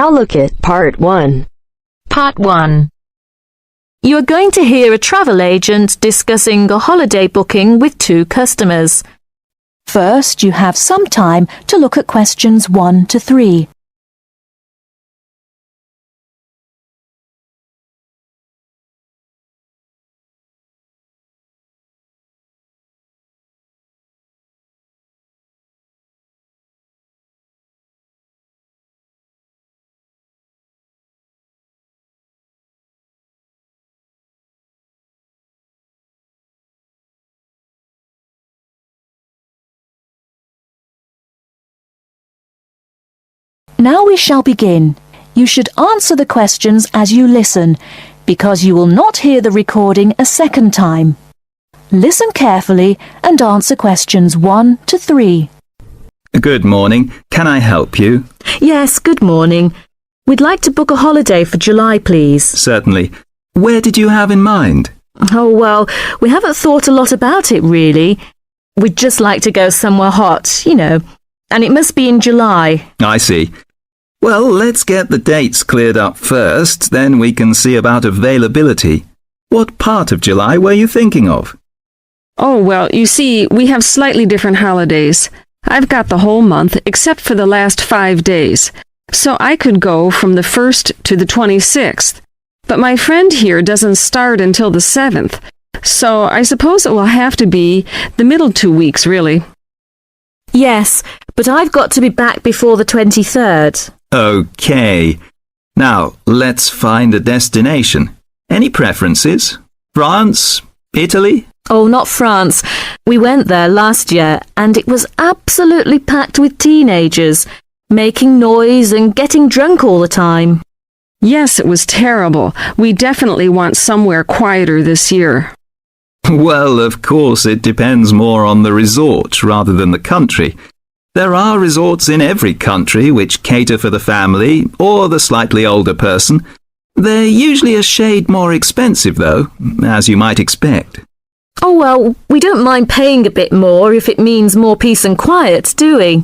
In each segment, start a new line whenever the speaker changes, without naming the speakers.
Now look at Part 1.
Part 1. You are going to hear a travel agent discussing a holiday booking with two customers.
First, you have some time to look at questions 1 to 3. Now we shall begin. You should answer the questions as you listen, because you will not hear the recording a second time. Listen carefully and answer questions 1 to 3.
Good morning. Can I help you?
Yes, good morning. We'd like to book a holiday for July, please.
Certainly. Where did you have in mind?
Oh, well, we haven't thought a lot about it, really. We'd just like to go somewhere hot, you know, and it must be in July.
I see. Well, let's get the dates cleared up first, then we can see about availability. What part of July were you thinking of?
Oh, well, you see, we have slightly different holidays. I've got the whole month except for the last 5 days, so I could go from the 1st to the 26th. But my friend here doesn't start until the 7th, so I suppose it will have to be the middle 2 weeks, really.
Yes, but I've got to be back before the 23rd.
Okay. Now, let's find a destination. Any preferences? France? Italy?
Oh, not France. We went there last year and it was absolutely packed with teenagers, making noise and getting drunk all the time.
Yes, it was terrible. We definitely want somewhere quieter this year.
Well, of course, it depends more on the resort rather than the country. There are resorts in every country which cater for the family or the slightly older person. They're usually a shade more expensive, though, as you might expect.
Oh, well, we don't mind paying a bit more if it means more peace and quiet, do we?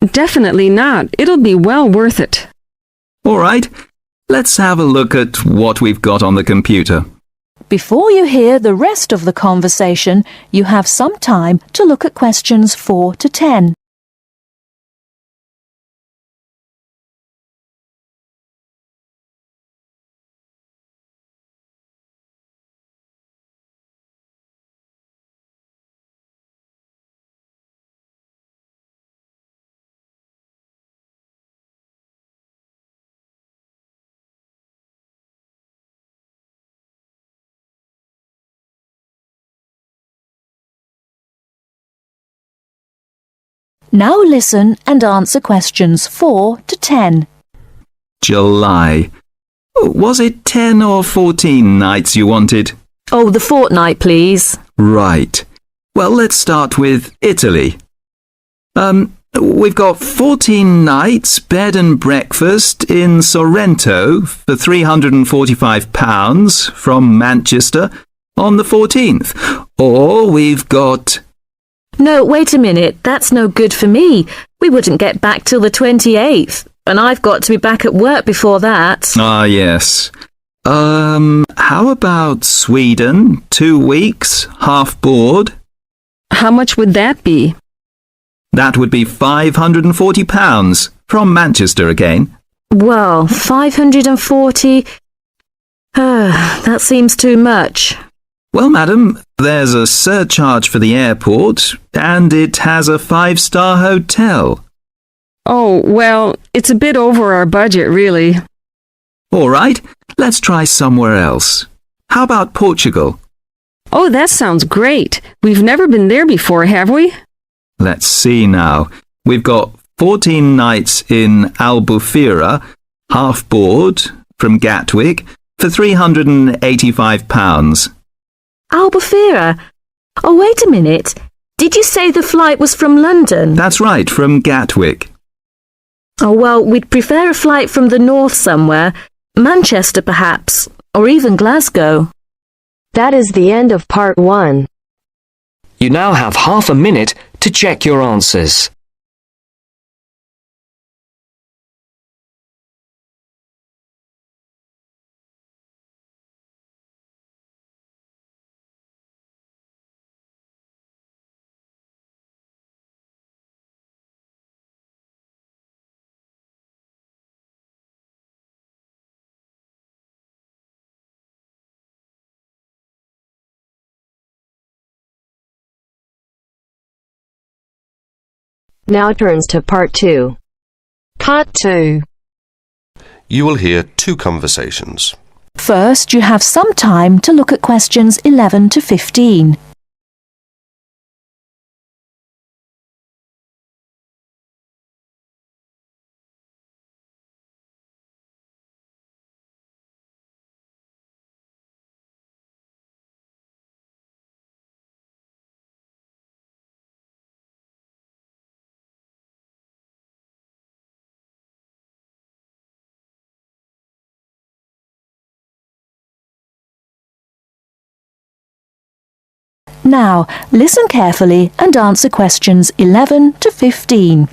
Definitely not. It'll be well worth it.
All right, let's have a look at what we've got on the computer.
Before you hear the rest of the conversation, you have some time to look at questions 4 to 10. Now listen and answer questions 4 to 10.
July. Was it 10 or 14 nights you wanted?
Oh, the fortnight, please.
Right. Well, let's start with Italy. We've got 14 nights bed and breakfast in Sorrento for £345 from Manchester on the 14th. Or we've got...
No, wait a minute. That's no good for me. We wouldn't get back till the 28th, and I've got to be back at work before that.
Ah, yes. How about Sweden? 2 weeks, half board?
How much would that be?
That would be £540 from Manchester again.
Well, 540... that seems too much.
Well, madam, there's a surcharge for the airport, and it has a 5-star hotel.
Oh, well, it's a bit over our budget, really.
All right, let's try somewhere else. How about Portugal?
Oh, that sounds great. We've never been there before, have we?
Let's see now. We've got 14 nights in Albufeira, half board, from Gatwick, for £385.
Albufeira? Oh, wait a minute. Did you say the flight was from London?
That's right, from Gatwick.
Oh, well, we'd prefer a flight from the north somewhere. Manchester, perhaps, or even Glasgow.
That is the end of Part 1.
You now have half a minute to check your answers.
Now turns to part 2.
Part 2.
You will hear two conversations.
First, you have some time to look at questions 11 to 15. Now, listen carefully and answer questions 11 to 15.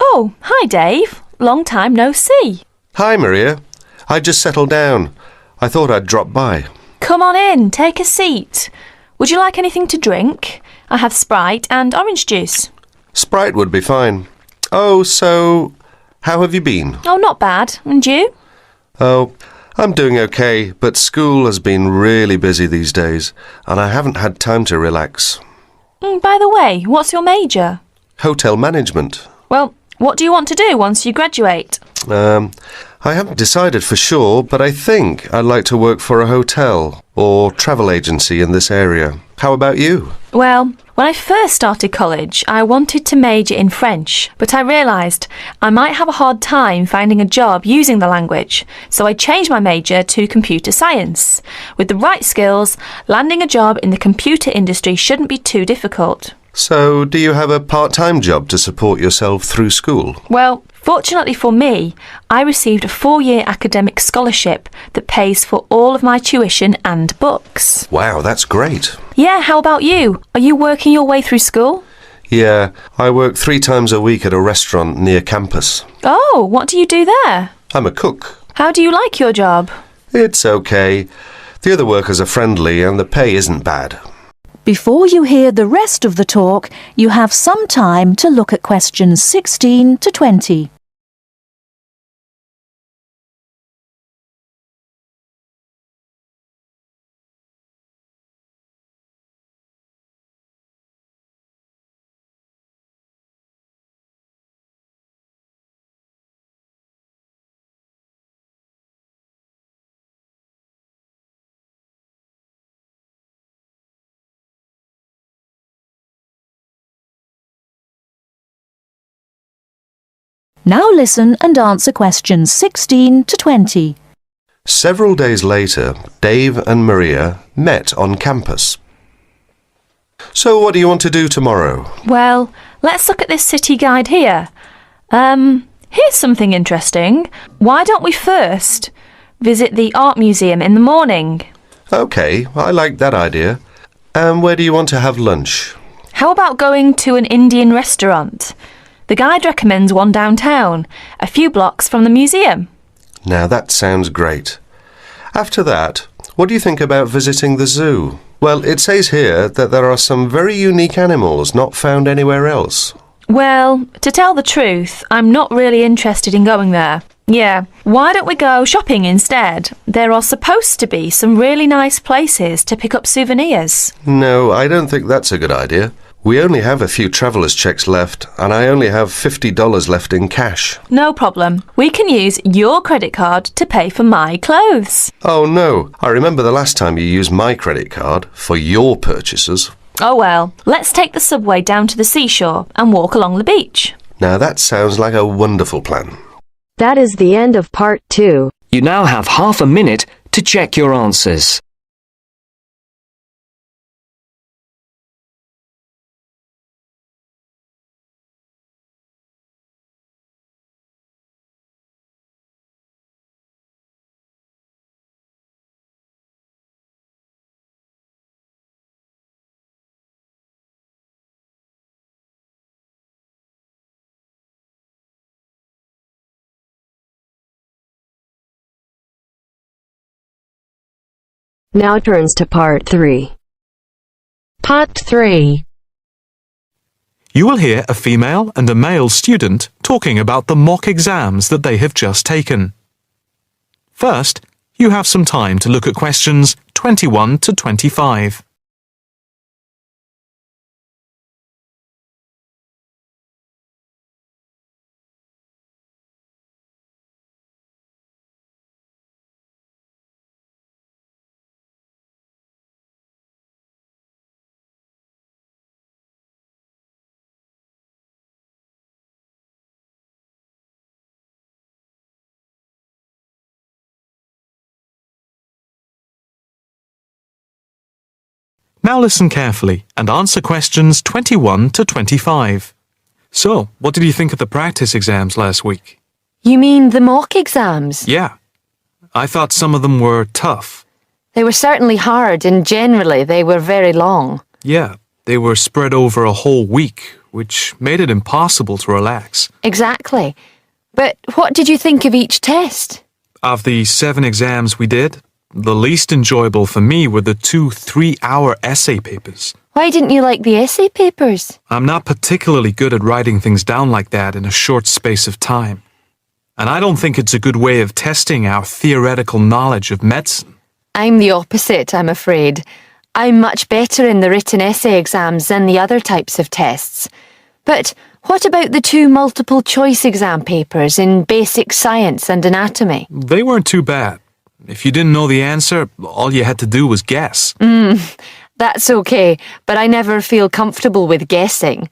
Oh, hi Dave. Long time no see.
Hi, Maria. I just settled down. I thought I'd drop by.
Come on in, take a seat. Would you like anything to drink? I have Sprite and orange juice.
Sprite would be fine. Oh, so how have you been?
Oh, not bad. And you?
Oh, I'm doing okay, but school has been really busy these days, and I haven't had time to relax.
By the way, what's your major?
Hotel management.
Well, what do you want to do once you graduate?
I haven't decided for sure, but I think I'd like to work for a hotel or travel agency in this area. How about you?
Well, when I first started college, I wanted to major in French, but I realised I might have a hard time finding a job using the language, so I changed my major to computer science. With the right skills, landing a job in the computer industry shouldn't be too difficult.
So, do you have a part-time job to support yourself through school?
Well, fortunately for me, I received a 4-year academic scholarship that pays for all of my tuition and books.
Wow, that's great.
Yeah, how about you? Are you working your way through school?
Yeah, I work 3 times a week at a restaurant near campus.
Oh, what do you do there?
I'm a cook.
How do you like your job?
It's okay. The other workers are friendly and the pay isn't bad.
Before you hear the rest of the talk, you have some time to look at questions 16 to 20. Now listen and answer questions 16 to 20.
Several days later, Dave and Maria met on campus. So what do you want to do tomorrow?
Well, let's look at this city guide here. Here's something interesting. Why don't we first visit the art museum in the morning?
Okay, I like that idea. And where do you want to have lunch?
How about going to an Indian restaurant? The guide recommends one downtown, a few blocks from the museum.
Now that sounds great. After that, what do you think about visiting the zoo? Well, it says here that there are some very unique animals not found anywhere else.
Well, to tell the truth, I'm not really interested in going there. Yeah, why don't we go shopping instead? There are supposed to be some really nice places to pick up souvenirs.
No, I don't think that's a good idea. We only have a few traveller's checks left, and I only have $50 left in cash.
No problem. We can use your credit card to pay for my clothes.
Oh no, I remember the last time you used my credit card for your purchases.
Oh well, let's take the subway down to the seashore and walk along the beach.
Now that sounds like a wonderful plan.
That is the end of part 2.
You now have half a minute to check your answers.
Now turns to part 3.
Part 3.
You will hear a female and a male student talking about the mock exams that they have just taken. First, you have some time to look at questions 21 to 25. Now listen carefully and answer questions 21 to 25. So, what did you think of the practice exams last week?
You mean the mock exams?
Yeah. I thought some of them were tough.
They were certainly hard and generally they were very long.
Yeah, they were spread over a whole week, which made it impossible to relax.
Exactly. But what did you think of each test?
Of the 7 exams we did, the least enjoyable for me were the 2 3-hour essay papers.
Why didn't you like the essay papers?
I'm not particularly good at writing things down like that in a short space of time. And I don't think it's a good way of testing our theoretical knowledge of medicine.
I'm the opposite, I'm afraid. I'm much better in the written essay exams than the other types of tests. But what about the 2 multiple choice exam papers in basic science and anatomy?
They weren't too bad. If you didn't know the answer, all you had to do was guess.
That's okay, but I never feel comfortable with guessing.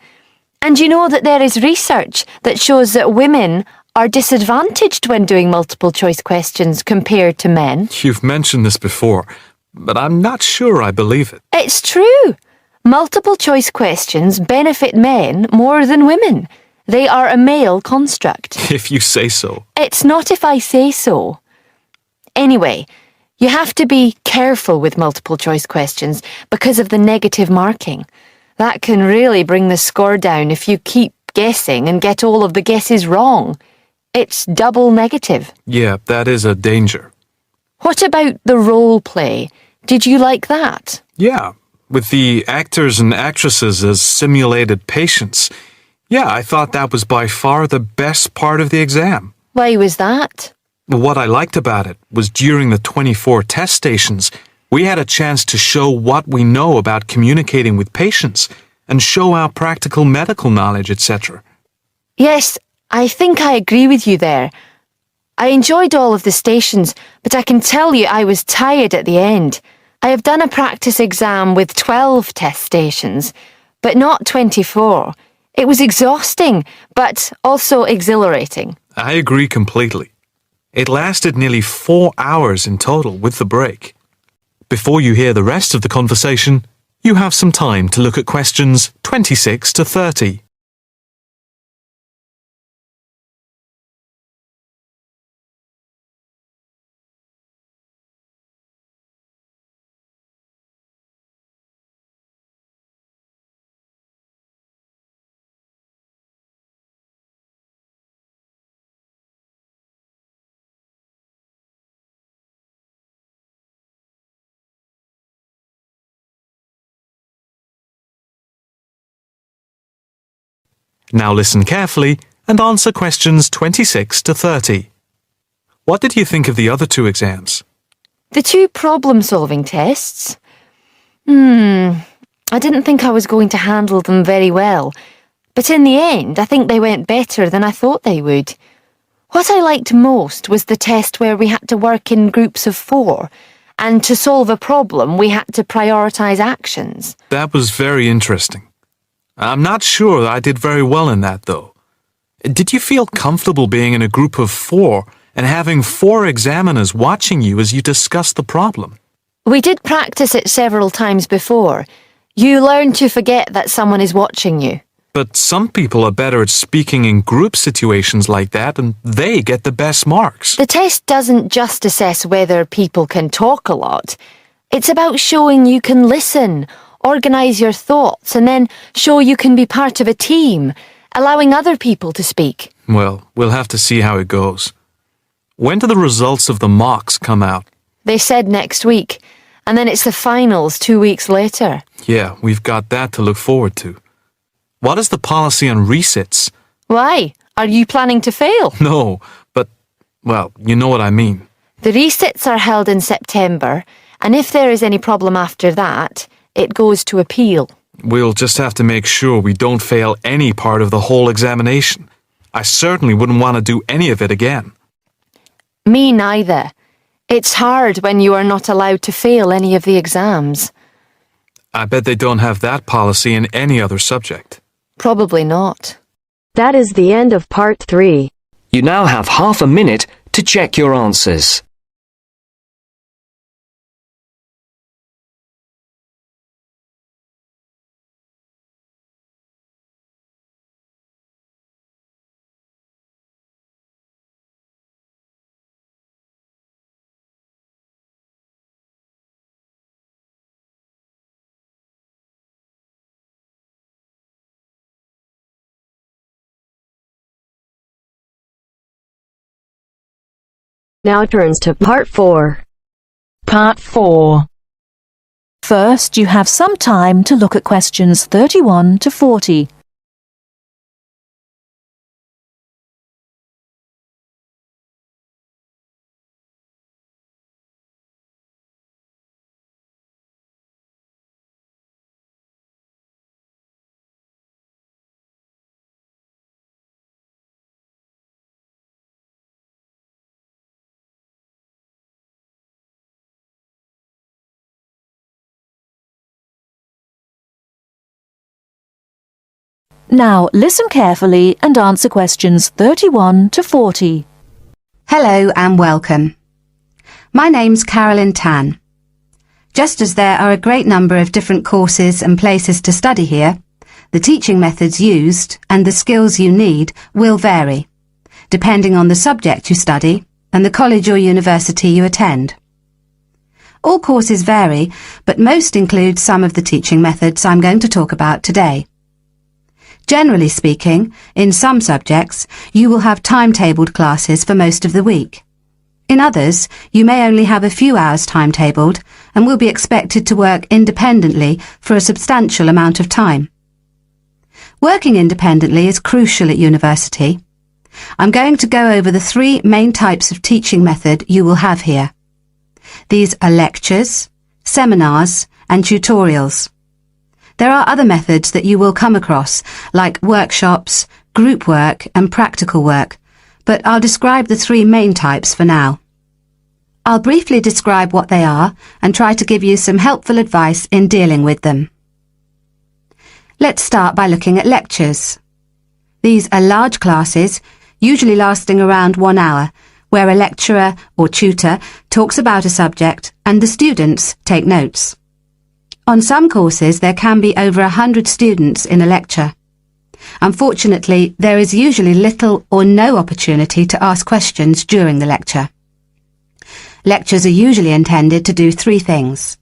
And you know that there is research that shows that women are disadvantaged when doing multiple choice questions compared to men.
You've mentioned this before, but I'm not sure I believe it.
It's true. Multiple choice questions benefit men more than women. They are a male construct.
If you say so.
It's not if I say so. Anyway, you have to be careful with multiple choice questions because of the negative marking. That can really bring the score down if you keep guessing and get all of the guesses wrong. It's double negative.
Yeah, that is a danger.
What about the role play? Did you like that?
Yeah, with the actors and actresses as simulated patients. Yeah, I thought that was by far the best part of the exam.
Why was that?
What I liked about it was during the 24 test stations, we had a chance to show what we know about communicating with patients and show our practical medical knowledge, etc.
Yes, I think I agree with you there. I enjoyed all of the stations, but I can tell you I was tired at the end. I have done a practice exam with 12 test stations, but not 24. It was exhausting, but also exhilarating.
I agree completely. It lasted nearly 4 hours in total with the break. Before you hear the rest of the conversation, you have some time to look at questions 26 to 30. Now listen carefully and answer questions 26 to 30. What did you think of the other 2 exams?
The 2 problem-solving tests? I didn't think I was going to handle them very well. But in the end, I think they went better than I thought they would. What I liked most was the test where we had to work in groups of 4, and to solve a problem, we had to prioritise actions.
That was very interesting. I'm not sure I did very well in that, though. Did you feel comfortable being in a group of 4 and having 4 examiners watching you as you discussed the problem?
We did practice it several times before. You learn to forget that someone is watching you.
But some people are better at speaking in group situations like that, and they get the best marks.
The test doesn't just assess whether people can talk a lot. It's about showing you can listen, organise your thoughts, and then show you can be part of a team, allowing other people to speak.
Well, we'll have to see how it goes. When do the results of the mocks come out?
They said next week, and then it's the finals 2 weeks later.
Yeah, we've got that to look forward to. What is the policy on resits?
Why? Are you planning to fail?
No, but, well, you know what I mean.
The resits are held in September, and if there is any problem after that, it goes to appeal.
We'll just have to make sure we don't fail any part of the whole examination. I certainly wouldn't want to do any of it again.
Me neither. It's hard when you are not allowed to fail any of the exams.
I bet they don't have that policy in any other subject.
Probably not.
That is the end of part 3.
You now have half a minute to check your answers.
Now turns to Part 4.
Part 4.
First, you have some time to look at questions 31 to 40. Now listen carefully and answer questions 31 to 40.
Hello and welcome. My name's Carolyn Tan. Just as there are a great number of different courses and places to study here, the teaching methods used and the skills you need will vary, depending on the subject you study and the college or university you attend. All courses vary, but most include some of the teaching methods I'm going to talk about today. Generally speaking, in some subjects, you will have timetabled classes for most of the week. In others, you may only have a few hours timetabled and will be expected to work independently for a substantial amount of time. Working independently is crucial at university. I'm going to go over the three main types of teaching method you will have here. These are lectures, seminars, and tutorials. There are other methods that you will come across, like workshops, group work, and practical work, but I'll describe the three main types for now. I'll briefly describe what they are and try to give you some helpful advice in dealing with them. Let's start by looking at lectures. These are large classes, usually lasting around 1 hour, where a lecturer or tutor talks about a subject and the students take notes. On some courses, there can be over 100 students in a lecture. Unfortunately, there is usually little or no opportunity to ask questions during the lecture. Lectures are usually intended to do three things.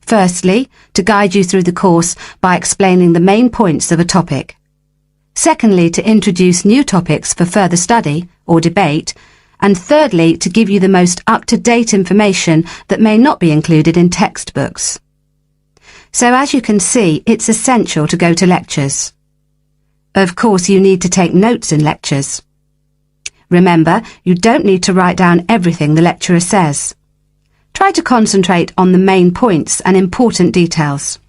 Firstly, to guide you through the course by explaining the main points of a topic. Secondly, to introduce new topics for further study or debate. And thirdly, to give you the most up-to-date information that may not be included in textbooks. So as you can see, it's essential to go to lectures. Of course, you need to take notes in lectures. Remember, you don't need to write down everything the lecturer says. Try to concentrate on the main points and important details.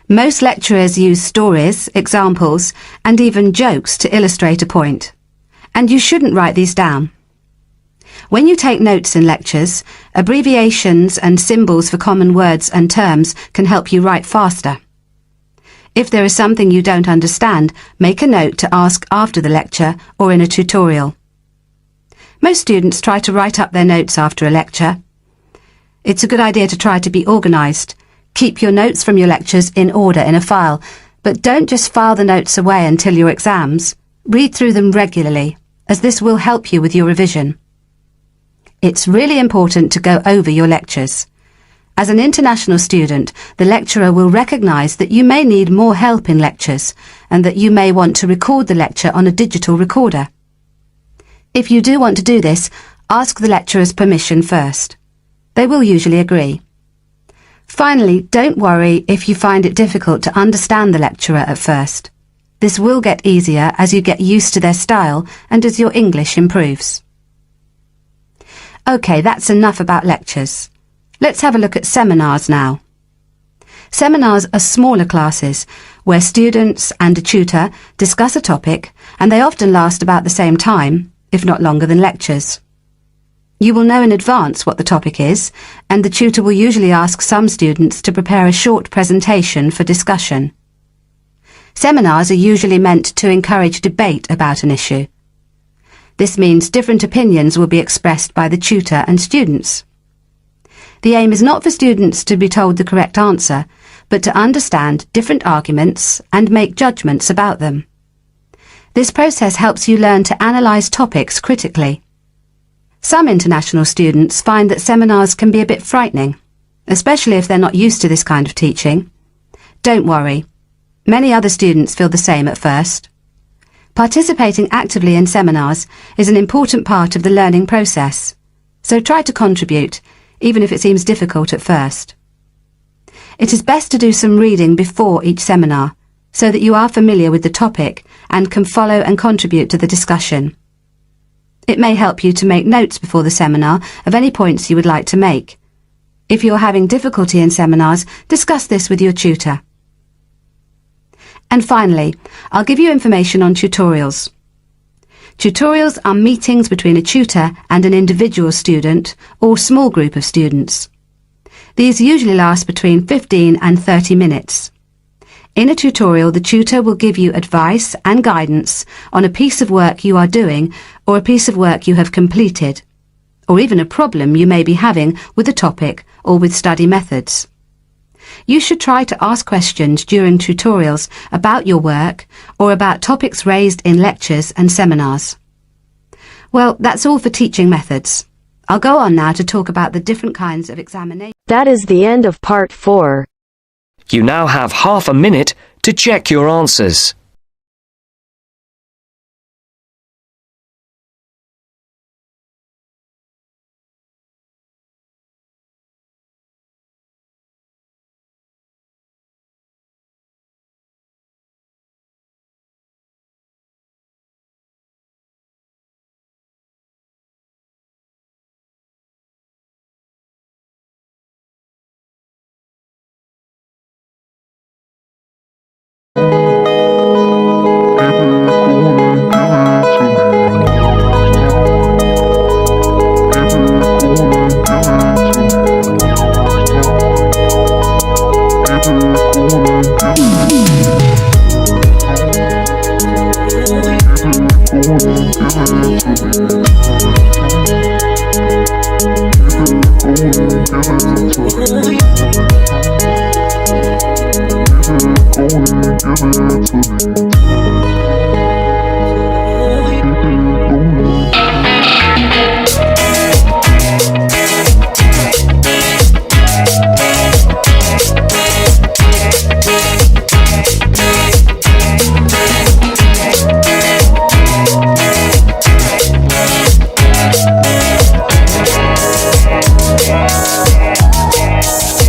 Most lecturers use stories, examples, and even jokes to illustrate a point. And you shouldn't write these down. When you take notes in lectures, abbreviations and symbols for common words and terms can help you write faster. If there is something you don't understand, make a note to ask after the lecture or in a tutorial. Most students try to write up their notes after a lecture. It's a good idea to try to be organised. Keep your notes from your lectures in order in a file, but don't just file the notes away until your exams. Read through them regularly, as this will help you with your revision. It's really important to go over your lectures. As an international student, the lecturer will recognise that you may need more help in lectures and that you may want to record the lecture on a digital recorder. If you do want to do this, ask the lecturer's permission first. They will usually agree. Finally, don't worry if you find it difficult to understand the lecturer at first. This will get easier as you get used to their style and as your English improves. OK, that's enough about lectures. Let's have a look at seminars now. Seminars are smaller classes where students and a tutor discuss a topic, and they often last about the same time, if not longer than lectures. You will know in advance what the topic is, and the tutor will usually ask some students to prepare a short presentation for discussion. Seminars are usually meant to encourage debate about an issue. This means different opinions will be expressed by the tutor and students. The aim is not for students to be told the correct answer, but to understand different arguments and make judgments about them. This process helps you learn to analyse topics critically. Some international students find that seminars can be a bit frightening, especially if they're not used to this kind of teaching. Don't worry. Many other students feel the same at first. Participating actively in seminars is an important part of the learning process, so try to contribute, even if it seems difficult at first. It is best to do some reading before each seminar, so that you are familiar with the topic and can follow and contribute to the discussion. It may help you to make notes before the seminar of any points you would like to make. If you are having difficulty in seminars, discuss this with your tutor. And finally, I'll give you information on tutorials. Tutorials are meetings between a tutor and an individual student or small group of students. These usually last between 15 and 30 minutes. In a tutorial, the tutor will give you advice and guidance on a piece of work you are doing or a piece of work you have completed, or even a problem you may be having with a topic or with study methods. You should try to ask questions during tutorials about your work or about topics raised in lectures and seminars. Well, that's all for teaching methods. I'll go on now to talk about the different kinds of examination.
That is the end of part 4.
You now have half a minute to check your answers.
Give it to me.